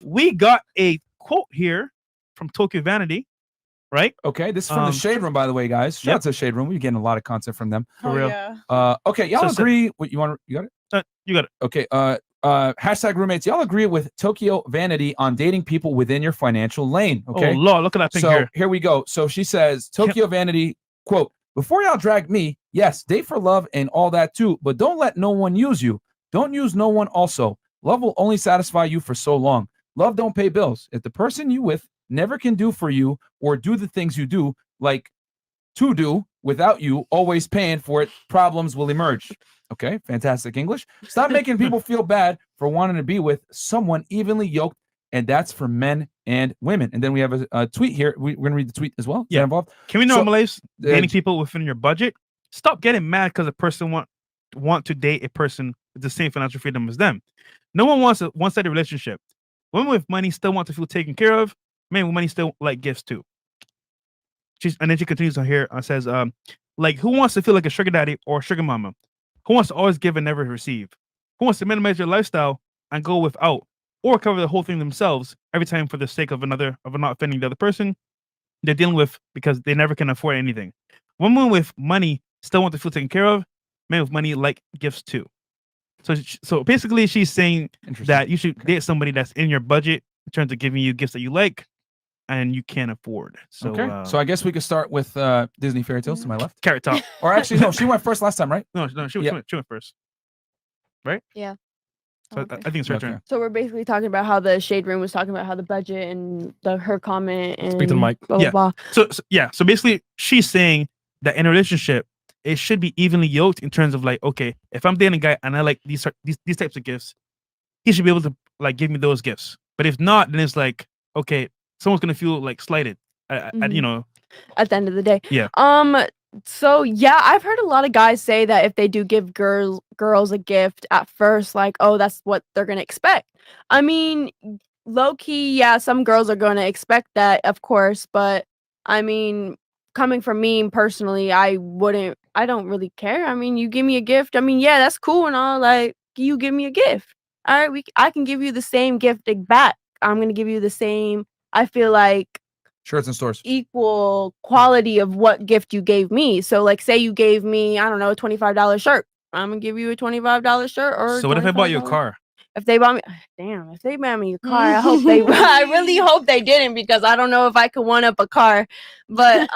we got a quote here from Tokyo Vanity, right? Okay, this is from the Shade Room, by the way, guys. Shout out to the Shade Room. We're getting a lot of content from them. For real. Yeah. Okay, y'all agree? What you want? You got it? You got it. Okay. Hashtag roommates. Y'all agree with Tokyo Vanity on dating people within your financial lane? Okay. Oh Lord, look at that thing So here. we go. So she says, Tokyo Vanity, quote, before y'all drag me, yes, date for love and all that too, but don't let no one use you. Don't use no one also. Love will only satisfy you for so long. Love don't pay bills. If the person you with never can do for you or do the things you do, like to do without you, always paying for it, problems will emerge. Okay, fantastic English. Stop making people feel bad for wanting to be with someone evenly yoked, and that's for men and women. And then we have a tweet here. We're going to read the tweet as well. Yeah. Involved? Can we normalize dating people within your budget? Stop getting mad because a person want to date a person with the same financial freedom as them. No one wants a one-sided relationship. Women with money still want to feel taken care of. Men with money still like gifts too. And then she continues on here and says, like, who wants to feel like a sugar daddy or a sugar mama? Who wants to always give and never receive? Who wants to minimize their lifestyle and go without or cover the whole thing themselves every time for the sake of not offending the other person they're dealing with because they never can afford anything? Women with money still want to feel taken care of. Men with money like gifts too. So basically, she's saying that you should date somebody that's in your budget in terms of giving you gifts that you like and you can't afford. So, so I guess we could start with Disney Fairy Tales to my left. Carrot Top. Or actually, no, she went first last time, right? No, she went first. Right? Yeah. So I think it's her turn. So we're basically talking about how the Shade Room was talking about how the budget and her comment and Speak to the mic. Blah, blah, blah. So basically, she's saying that in a relationship, it should be evenly yoked in terms of like, okay, if I'm dating a guy and I like these types of gifts, he should be able to like give me those gifts. But if not, then it's like, okay, someone's gonna feel like slighted. You know, at the end of the day. Yeah. So yeah, I've heard a lot of guys say that if they do give girls a gift at first, like, oh, that's what they're gonna expect. I mean, low key, yeah, some girls are gonna expect that, of course, but I mean, coming from me personally, I don't really care. I mean, you give me a gift. I mean, yeah, that's cool and all. Like, you give me a gift. All right, I can give you the same gift back. I'm gonna give you the same. I feel like shirts and stores equal quality of what gift you gave me. So, like, say you gave me, I don't know, a $25 shirt. I'm gonna give you a $25 shirt. Or so what if I bought you a car? If they bought me, damn, if they bought me a car, I hope they. I really hope they didn't because I don't know if I could one up a car. But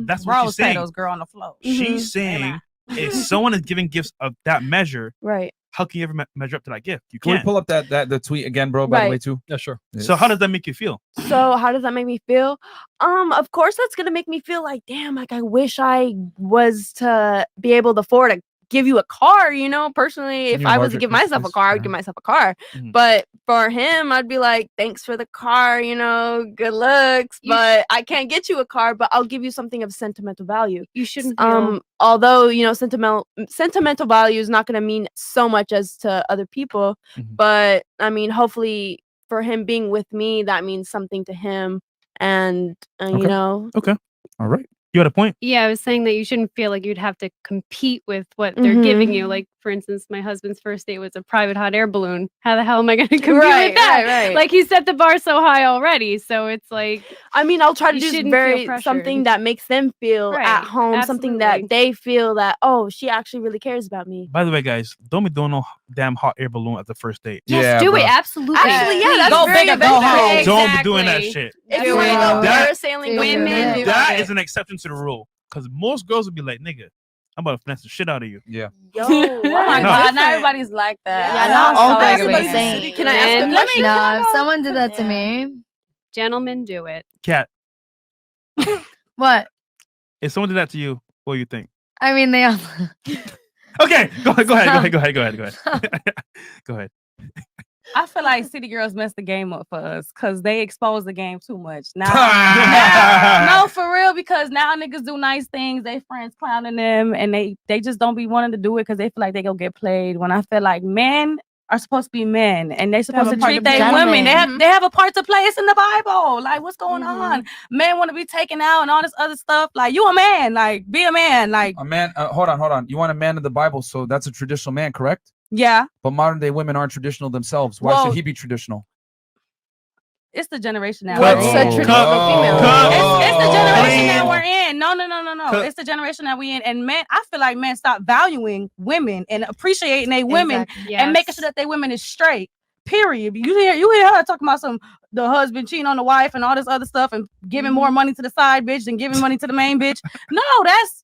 that's what she's saying. Those girl on the floor. She's saying if someone is giving gifts of that measure, right? How can you ever measure up to that gift? You Can can't. we pull up the tweet again, bro? By the way, too. Yeah, sure. So how does that make you feel? So how does that make me feel? Of course, that's gonna make me feel like, damn, like I wish I was to be able to afford to give you a car, you know, personally, if I was to give myself a car, I would give myself a car. But for him, I'd be like, thanks for the car, you know, good looks, but I can't get you a car, but I'll give you something of sentimental value. You shouldn't feel although, you know, sentimental value is not going to mean so much as to other people, but I mean, hopefully for him being with me, that means something to him. And you know, okay, all right. You had a point. Yeah, I was saying that you shouldn't feel like you'd have to compete with what they're giving you. Like, for instance, my husband's first date was a private hot air balloon. How the hell am I going to compete with that? Right. Like, he set the bar so high already. So it's like, I mean, I'll try to do something that makes them feel at home, something that they feel that, oh, she actually really cares about me. By the way, guys, don't be doing no damn hot air balloon at the first date. Yes, do it. Absolutely. Actually, yeah, that's go very big or go home. Don't be doing that shit. If you want to go parasailing, women, that is an exception to the rule. Because most girls would be like, nigga, I'm about to finesse the shit out of you. Yeah. Yo, oh my God, not everybody's like that. Yeah, not all everybody's saying. Can I ask a question? No, if someone did that to me. Gentlemen, do it. Cat. What? If someone did that to you, what do you think? I mean, they all. Okay, go ahead. Go ahead. I feel like city girls messed the game up for us because they expose the game too much. Now, no, for real, because now niggas do nice things. They friends clowning them, and they just don't be wanting to do it because they feel like they gonna get played. When I feel like men are supposed to be men, and they supposed to treat their women. They have a part to play. It's in the Bible. Like, what's going on? Men want to be taken out and all this other stuff. Like, you a man. Like, be a man. Like a man. Hold on. You want a man of the Bible, so that's a traditional man, correct? Yeah. But modern day women aren't traditional themselves. Why should he be traditional? It's the generation that What's we're a in. traditional female? It's the generation Clean. that we're in. No. Cut. It's the generation that we in. And men, I feel like men stop valuing women and appreciating they women Exactly. and making sure that they women is straight. Period. You hear her talking about the husband cheating on the wife and all this other stuff and giving more money to the side bitch than giving money to the main bitch. No, that's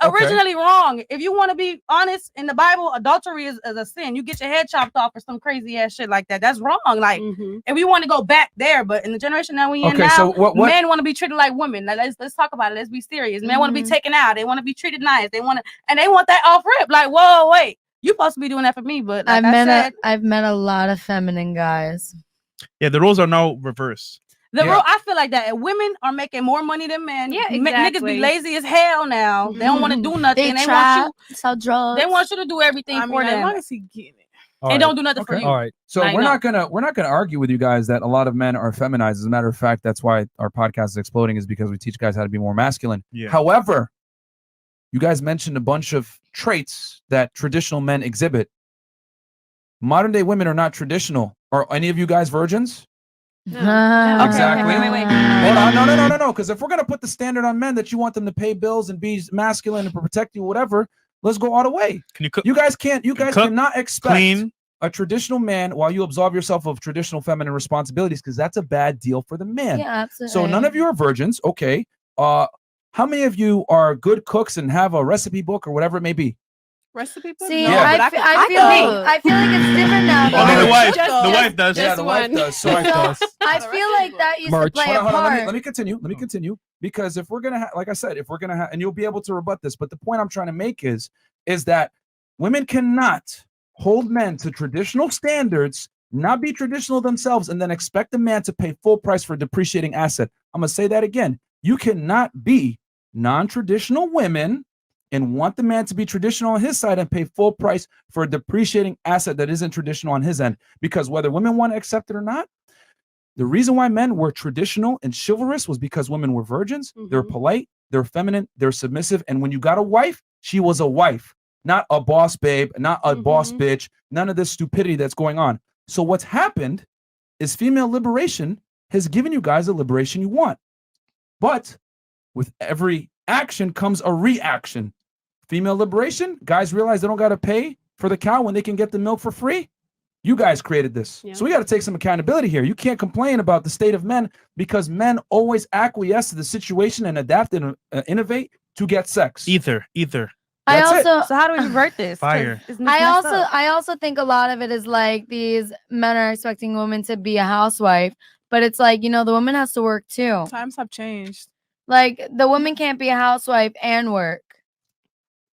originally wrong. If you want to be honest, in the Bible, adultery is a sin. You get your head chopped off or some crazy ass shit like that. That's wrong. Like, and we want to go back there, but in the generation that we in now, so what men want to be treated like women. Now, let's talk about it. Let's be serious. Men want to be taken out. They want to be treated nice. They want that off rip. Like, whoa, wait, you supposed to be doing that for me, but like I've met a lot of feminine guys. Yeah, the roles are now reversed. I feel like that women are making more money than men. Yeah, Niggas exactly. be lazy as hell now. They don't want to do nothing. They want you. sell drugs. They want you to do everything for them. As long as he getting it. And don't do nothing for you. All right. So I we're know. not gonna argue with you guys that a lot of men are feminized. As a matter of fact, that's why our podcast is exploding, is because we teach guys how to be more masculine. Yeah. However, you guys mentioned a bunch of traits that traditional men exhibit. Modern day women are not traditional. Are any of you guys virgins? Okay, Exactly. Wait. Hold on. No. Because if we're gonna put the standard on men that you want them to pay bills and be masculine and protect you, whatever, let's go all the way. Can you cook? You guys can't. You guys cook, cannot expect Clean. a traditional man while you absolve yourself of traditional feminine responsibilities, because that's a bad deal for the man. Yeah, absolutely. So none of you are virgins. Okay. How many of you are good cooks and have a recipe book or whatever it may be? Recipe book? See, No, Yeah. but I feel like it's different now. Only though. the wife. Just- The wife does. Yeah, the wife one. does. So I feel like that used to play a hold on, part. let me continue. Because if we're gonna like I said, if we're gonna and you'll be able to rebut this, but the point I'm trying to make is that women cannot hold men to traditional standards, not be traditional themselves, and then expect a man to pay full price for a depreciating asset. I'm gonna say that again. You cannot be non-traditional women and want the man to be traditional on his side and pay full price for a depreciating asset that isn't traditional on his end. Because whether women want to accept it or not, the reason why men were traditional and chivalrous was because women were virgins. They're polite, they're feminine, they're submissive. And when you got a wife, she was a wife, not a boss babe, not a boss bitch, none of this stupidity that's going on. So what's happened is female liberation has given you guys a liberation you want. But with every action comes a reaction. Female liberation, guys realize they don't got to pay for the cow when they can get the milk for free. You guys created this. Yeah. So we got to take some accountability here. You can't complain about the state of men because men always acquiesce to the situation and adapt and innovate to get sex. Ether. That's it. So how do we revert this? 'Cause Fire. it's messed up. I also think a lot of it is like these men are expecting women to be a housewife, but it's like, the woman has to work too. Times have changed. Like the woman can't be a housewife and work.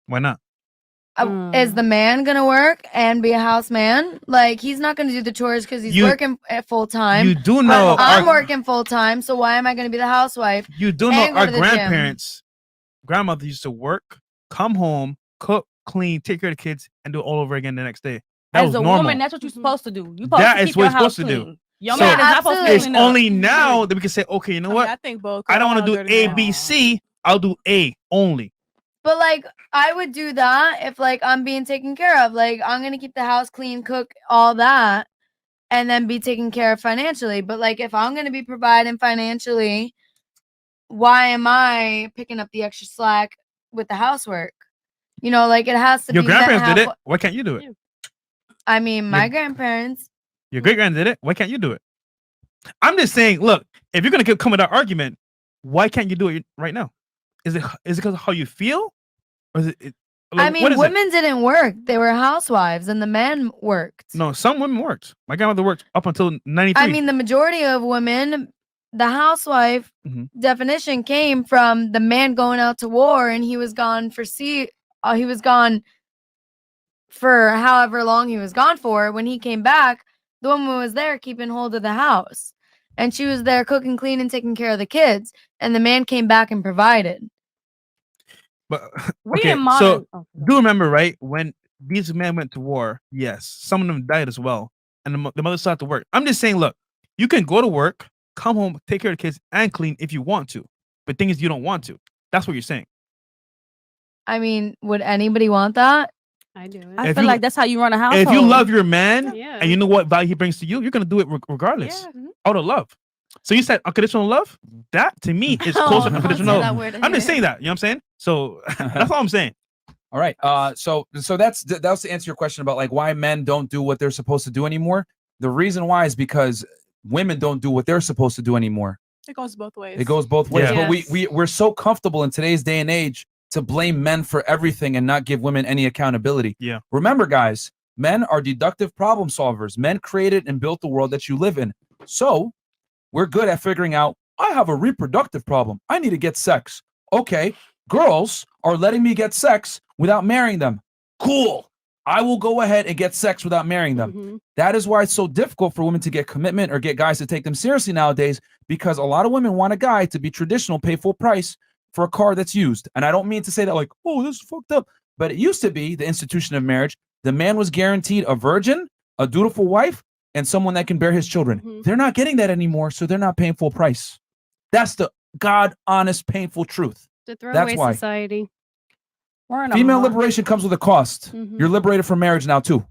Why not? Is the man gonna work and be a house man? Like he's not gonna do the chores because he's working at full time. You do know I'm working full time, so why am I gonna be the housewife? You do know and go our to the gym? grandparents, grandmother used to work, come home, cook, clean, take care of the kids, and do it all over again the next day. That As was a normal. woman, that's what you're supposed to do. You supposed That to is keep what your you're house supposed to do. clean. Your So- man is not supposed to It's clean up. only now that we can say, okay, you know what? I think both. I don't want to do A, B, C. I'll do A only. But like I would do that if like I'm being taken care of. Like I'm gonna keep the house clean, cook, all that, and then be taken care of financially. But like if I'm gonna be providing financially, why am I picking up the extra slack with the housework? Like it has to Your be met grandparents did it. halfway- Why can't you do it? I mean, my Your- grandparents. Your great grand did it. Why can't you do it? I'm just saying, look, if you're gonna come with that argument, why can't you do it right now? Is it because of how you feel? Or is it I like, mean, what is it? women didn't work; they were housewives, and the men worked. No, some women worked. My grandmother worked up until 93. I mean, the majority of women, the housewife Mhm. definition came from the man going out to war, and he was gone for he was gone for however long he was gone for. When he came back, the woman was there keeping hold of the house, and she was there cooking, cleaning, taking care of the kids, and the man came back and provided. but We okay, in modern. so do remember, right? When these men went to war, yes, some of them died as well, and the mother still had to work. I'm just saying, look, you can go to work, come home, take care of the kids, and clean if you want to. But thing is, you don't want to. That's what you're saying. I mean, would anybody want that? I do it. I If feel you- like that's how you run a household. If you love your man Yeah. and you know what value he brings to you, you're gonna do it regardless. Yeah. out of love. So you said unconditional love? That to me is closer to unconditional love. I'm just saying that. You know what I'm saying? So that's all I'm saying. All right. So that's to answer your question about like why men don't do what they're supposed to do anymore. The reason why is because women don't do what they're supposed to do anymore. It goes both ways. It goes both ways. Yeah. But we're so comfortable in today's day and age to blame men for everything and not give women any accountability. Yeah. Remember, guys, men are deductive problem solvers. Men created and built the world that you live in. So we're good at figuring out, I have a reproductive problem. I need to get sex. Okay. Girls are letting me get sex without marrying them. Cool. I will go ahead and get sex without marrying them. Mhm. That is why it's so difficult for women to get commitment or get guys to take them seriously nowadays, because a lot of women want a guy to be traditional, pay full price for a car that's used. And I don't mean to say that like, oh, this is fucked up. But it used to be the institution of marriage. The man was guaranteed a virgin, a dutiful wife, and someone that can bear his children. Mhm. They're not getting that anymore, so they're not paying full price. That's the God honest, painful truth. The That's throwaway why. society. We're in a Female mar- liberation comes with a cost. Mhm. You're liberated from marriage now too.